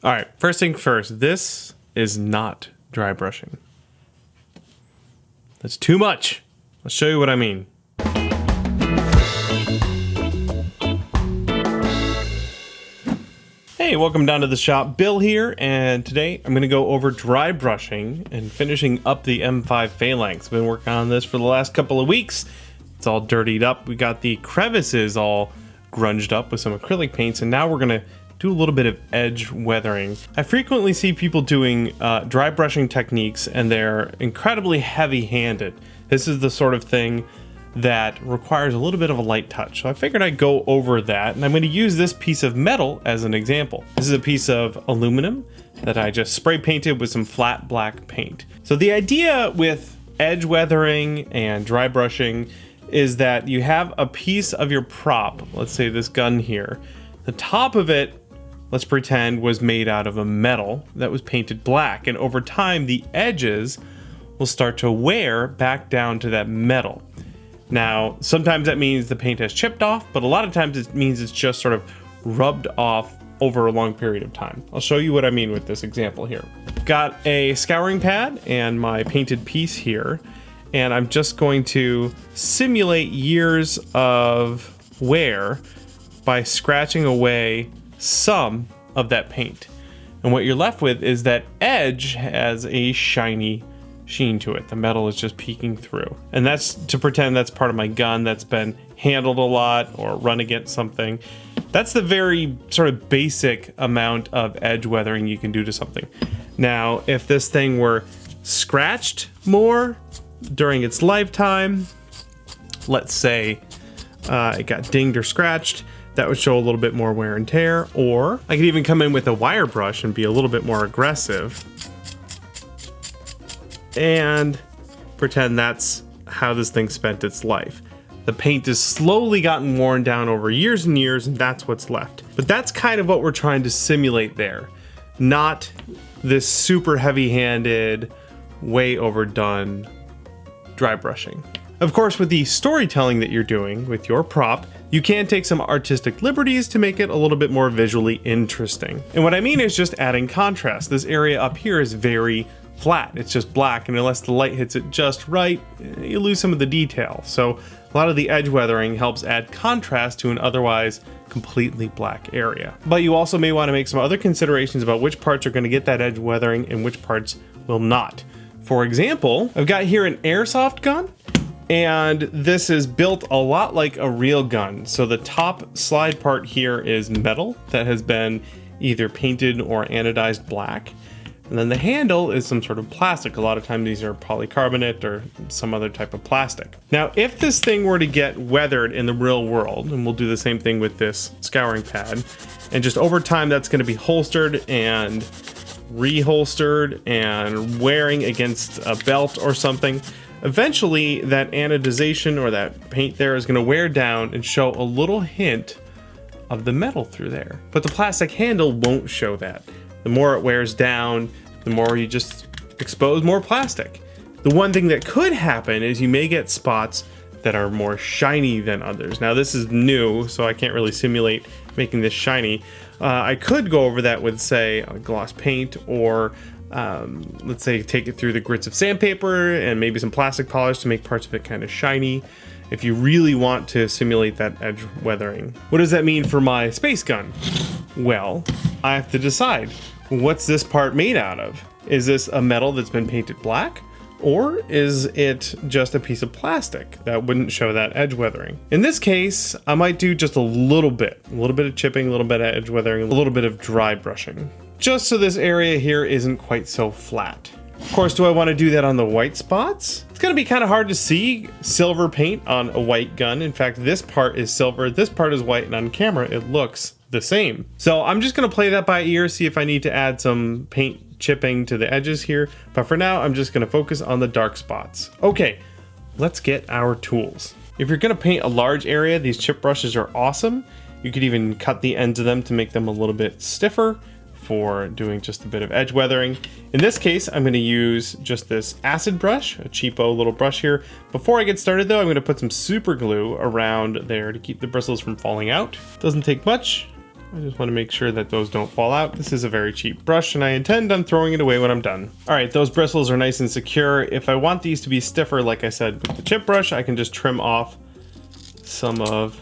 All right, first thing first, this is not dry brushing. That's too much. I'll show you what I mean. Hey, welcome down to the shop. Bill here, and today I'm gonna go over dry brushing and finishing up the M5 Phalanx. I've been working on this for the last couple of weeks. It's all dirtied up. We got the crevices all grunged up with some acrylic paints, and now we're gonna do a little bit of edge weathering. I frequently see people doing dry brushing techniques, and they're incredibly heavy-handed. This is the sort of thing that requires a little bit of a light touch. So I figured I'd go over that, and I'm going to use this piece of metal as an example. This is a piece of aluminum that I just spray painted with some flat black paint. So the idea with edge weathering and dry brushing is that you have a piece of your prop, let's say this gun here. The top of it, let's pretend, was made out of a metal that was painted black, and over time the edges will start to wear back down to that metal. Now, sometimes that means the paint has chipped off, but a lot of times it means it's just sort of rubbed off over a long period of time. I'll show you what I mean with this example here. Got a scouring pad and my painted piece here, and I'm just going to simulate years of wear by scratching away some of that paint. And what you're left with is that edge has a shiny sheen to it. The metal is just peeking through. And that's to pretend that's part of my gun that's been handled a lot or run against something. That's the very sort of basic amount of edge weathering you can do to something. Now, if this thing were scratched more during its lifetime, let's say it got dinged or scratched, that would show a little bit more wear and tear. Or I could even come in with a wire brush and be a little bit more aggressive and pretend that's how this thing spent its life. The paint has slowly gotten worn down over years and years, and that's what's left. But that's kind of what we're trying to simulate there, not this super heavy-handed, way overdone dry brushing. Of course, with the storytelling that you're doing with your prop, you can take some artistic liberties to make it a little bit more visually interesting. And what I mean is just adding contrast. This area up here is very flat. It's just black, and unless the light hits it just right, you lose some of the detail. So a lot of the edge weathering helps add contrast to an otherwise completely black area. But you also may want to make some other considerations about which parts are going to get that edge weathering and which parts will not. For example, I've got here an airsoft gun, and this is built a lot like a real gun. So the top slide part here is metal that has been either painted or anodized black. And then the handle is some sort of plastic. A lot of times these are polycarbonate or some other type of plastic. Now, if this thing were to get weathered in the real world, and we'll do the same thing with this scouring pad, and just over time that's going to be holstered and reholstered and wearing against a belt or something, eventually that anodization or that paint there is going to wear down and show a little hint of the metal through there. But the plastic handle won't show that. The more it wears down, the more you just expose more plastic. The one thing that could happen is you may get spots that are more shiny than others. Now this is new, so I can't really simulate making this shiny. I could go over that with, say, a gloss paint, or let's say take it through the grits of sandpaper and maybe some plastic polish to make parts of it kind of shiny, if you really want to simulate that edge weathering. What does that mean for my space gun? Well, I have to decide, what's this part made out of? Is this a metal that's been painted black? Or is it just a piece of plastic that wouldn't show that edge weathering? In this case, I might do just a little bit of chipping, a little bit of edge weathering, a little bit of dry brushing, just so this area here isn't quite so flat. Of course, do I want to do that on the white spots? It's going to be kind of hard to see silver paint on a white gun. In fact, this part is silver, this part is white, and on camera it looks the same. So I'm just going to play that by ear, see if I need to add some paint chipping to the edges here. But for now, I'm just going to focus on the dark spots. Okay, let's get our tools. If you're going to paint a large area, these chip brushes are awesome. You could even cut the ends of them to make them a little bit stiffer for doing just a bit of edge weathering. In this case, I'm going to use just this acid brush, a cheapo little brush here. Before I get started though, I'm going to put some super glue around there to keep the bristles from falling out. Doesn't take much. I just want to make sure that those don't fall out. This is a very cheap brush and I intend on throwing it away when I'm done. All right, those bristles are nice and secure. If I want these to be stiffer, like I said, with the chip brush, I can just trim off some of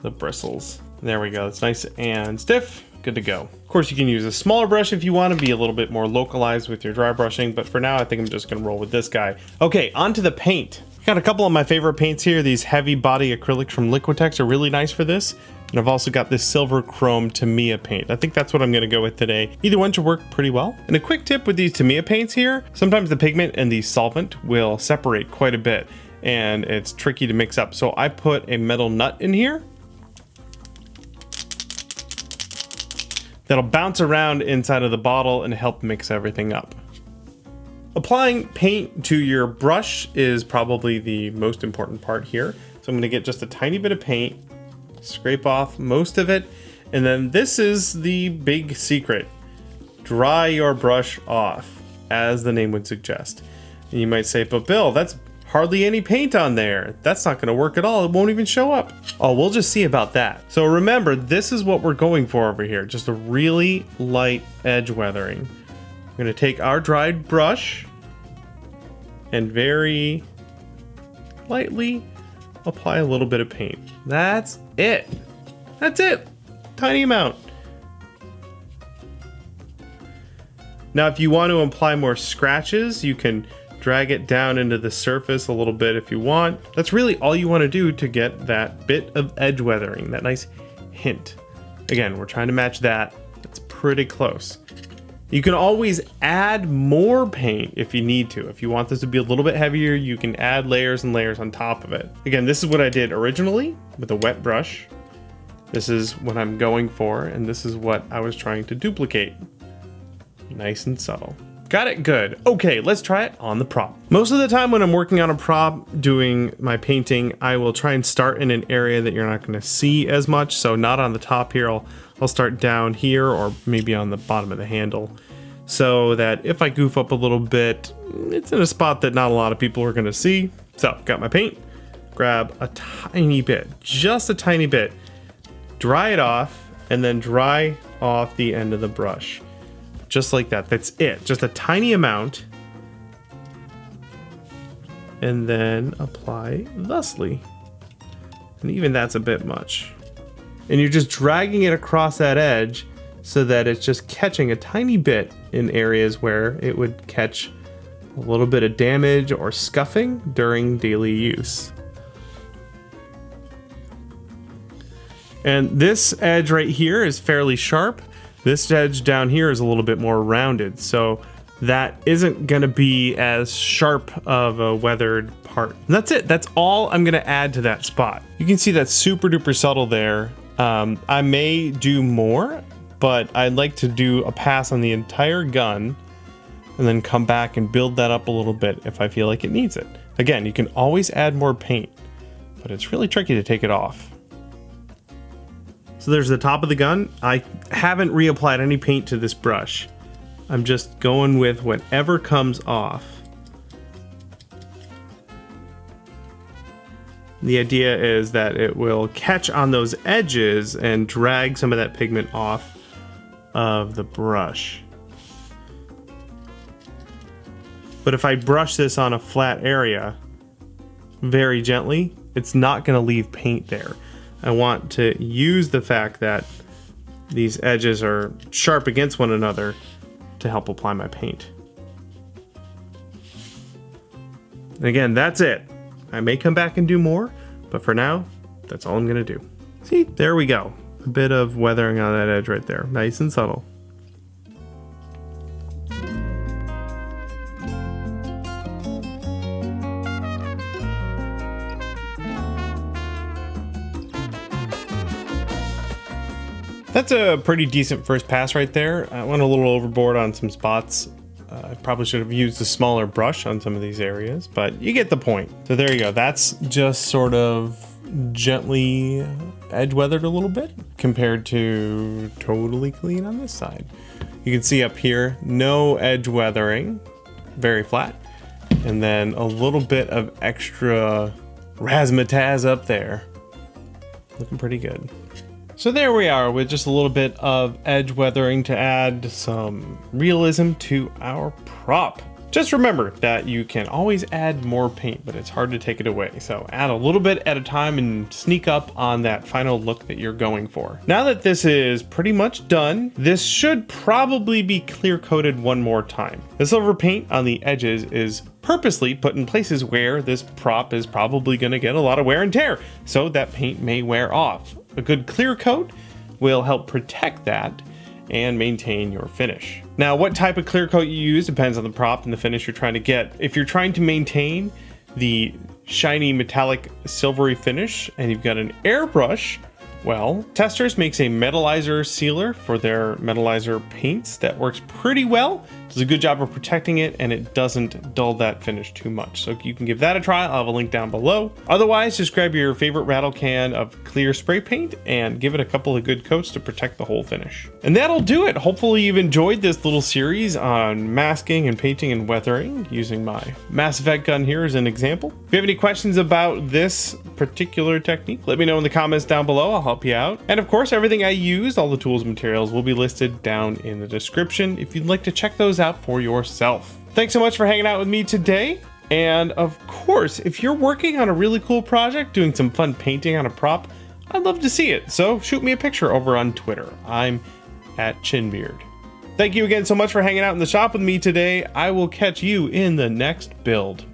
the bristles. There we go, it's nice and stiff, good to go. Of course, you can use a smaller brush if you want to be a little bit more localized with your dry brushing, but for now, I think I'm just gonna roll with this guy. Okay, onto the paint. Got a couple of my favorite paints here. These heavy body acrylics from Liquitex are really nice for this. And I've also got this silver chrome Tamiya paint. I think that's what I'm gonna go with today. Either one should work pretty well. And a quick tip with these Tamiya paints here, sometimes the pigment and the solvent will separate quite a bit and it's tricky to mix up. So I put a metal nut in here that'll bounce around inside of the bottle and help mix everything up. Applying paint to your brush is probably the most important part here. So I'm gonna get just a tiny bit of paint, scrape off most of it, and then this is the big secret. Dry your brush off, as the name would suggest. And you might say, but Bill, that's hardly any paint on there. That's not gonna work at all, it won't even show up. Oh, we'll just see about that. So remember, this is what we're going for over here, just a really light edge weathering. We're gonna take our dried brush and very lightly apply a little bit of paint. That's it. That's it. Tiny amount. Now, if you want to apply more scratches, you can drag it down into the surface a little bit if you want. That's really all you want to do to get that bit of edge weathering, that nice hint. Again, we're trying to match that. It's pretty close. You can always add more paint if you need to. If you want this to be a little bit heavier, you can add layers and layers on top of it. Again, this is what I did originally with a wet brush. This is what I'm going for, and this is what I was trying to duplicate. Nice and subtle. Got it? Good. Okay, let's try it on the prop. Most of the time when I'm working on a prop doing my painting, I will try and start in an area that you're not going to see as much. So not on the top here, I'll start down here or maybe on the bottom of the handle, so that if I goof up a little bit, it's in a spot that not a lot of people are going to see. So got my paint, grab a tiny bit, just a tiny bit, dry it off, and then dry off the end of the brush. Just like that. That's it. Just a tiny amount. And then apply thusly. And even that's a bit much. And you're just dragging it across that edge so that it's just catching a tiny bit in areas where it would catch a little bit of damage or scuffing during daily use. And this edge right here is fairly sharp. This edge down here is a little bit more rounded, so that isn't gonna be as sharp of a weathered part. And that's it, that's all I'm gonna add to that spot. You can see that's super duper subtle there. I may do more, but I'd like to do a pass on the entire gun and then come back and build that up a little bit if I feel like it needs it. Again, you can always add more paint, but it's really tricky to take it off. So there's the top of the gun. I haven't reapplied any paint to this brush. I'm just going with whatever comes off. The idea is that it will catch on those edges and drag some of that pigment off of the brush. But if I brush this on a flat area very gently, it's not going to leave paint there. I want to use the fact that these edges are sharp against one another to help apply my paint. And again, that's it. I may come back and do more, but for now, that's all I'm gonna do. See, there we go. A bit of weathering on that edge right there. Nice and subtle. That's a pretty decent first pass right there. I went a little overboard on some spots. I probably should have used a smaller brush on some of these areas, but you get the point. So there you go. That's just sort of gently edge weathered a little bit compared to totally clean on this side. You can see up here, no edge weathering, very flat. And then a little bit of extra razzmatazz up there. Looking pretty good. So there we are with just a little bit of edge weathering to add some realism to our prop. Just remember that you can always add more paint, but it's hard to take it away. So add a little bit at a time and sneak up on that final look that you're going for. Now that this is pretty much done, this should probably be clear coated one more time. The silver paint on the edges is purposely put in places where this prop is probably going to get a lot of wear and tear, so that paint may wear off. A good clear coat will help protect that and maintain your finish. Now, what type of clear coat you use depends on the prop and the finish you're trying to get. If you're trying to maintain the shiny metallic silvery finish and you've got an airbrush, well, Testers makes a metallizer sealer for their metallizer paints that works pretty well. Does a good job of protecting it, and it doesn't dull that finish too much. So you can give that a try. I'll have a link down below. Otherwise, just grab your favorite rattle can of clear spray paint and give it a couple of good coats to protect the whole finish. And that'll do it. Hopefully you've enjoyed this little series on masking and painting and weathering using my Mass Effect gun here as an example. If you have any questions about this particular technique, let me know in the comments down below. I'll help you out. And of course, everything I used, all the tools and materials, will be listed down in the description if you'd like to check those out for yourself. Thanks so much for hanging out with me today. And of course, if you're working on a really cool project, doing some fun painting on a prop, I'd love to see it. So shoot me a picture over on Twitter. I'm @Chinbeard. Thank you again so much for hanging out in the shop with me today. I will catch you in the next build.